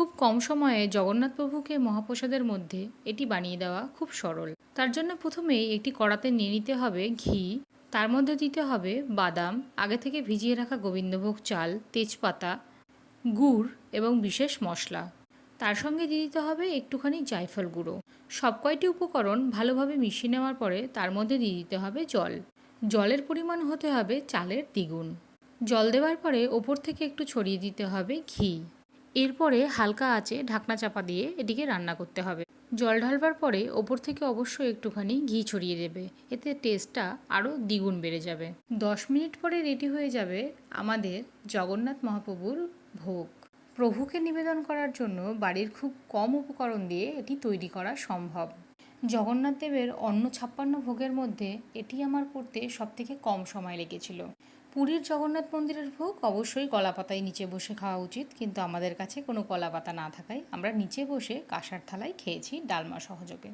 খুব কম সময়ে জগন্নাথ প্রভুকে মহাপ্রসাদের মধ্যে এটি বানিয়ে দেওয়া খুব সরল। তার জন্য প্রথমেই একটি কড়াতে নিয়ে নিতে হবে ঘি, তার মধ্যে দিতে হবে বাদাম, আগে থেকে ভিজিয়ে রাখা গোবিন্দভোগ চাল, তেজপাতা, গুড় এবং বিশেষ মশলা। তার সঙ্গে দিয়ে দিতে হবে একটুখানি জায়ফল গুঁড়ো। সব কয়টি উপকরণ ভালোভাবে মিশিয়ে নেওয়ার পরে তার মধ্যে দিয়ে দিতে হবে জল। জলের পরিমাণ হতে হবে চালের দ্বিগুণ। জল দেওয়ার পরে ওপর থেকে একটু ছড়িয়ে দিতে হবে ঘি। এরপরে হালকা আঁচে ঢাকনা চাপা দিয়ে এটিকে রান্না করতে হবে। জল ঢালবার পরে ওপর থেকে অবশ্যই একটুখানি ঘি ছড়িয়ে দেবে, এতে টেস্টটা আরও দ্বিগুণ বেড়ে যাবে। 10 মিনিট পরে রেডি হয়ে যাবে আমাদের জগন্নাথ মহাপ্রভুর ভোগ। প্রভুকে নিবেদন করার জন্য বাড়ির খুব কম উপকরণ দিয়ে এটি তৈরি করা সম্ভব। জগন্নাথ দেবের অন্ন 56 ভোগের মধ্যে এটি আমার করতে সবথেকে কম সময় লেগেছিল। পুরীর জগন্নাথ মন্দিরের ভোগ অবশ্যই কলাপাতায় নিচে বসে খাওয়া উচিত, কিন্তু আমাদের কাছে কোনো কলাপাতা না থাকায় আমরা নিচে বসে কাঁসার থালায় খেয়েছি ডালমা সহযোগে।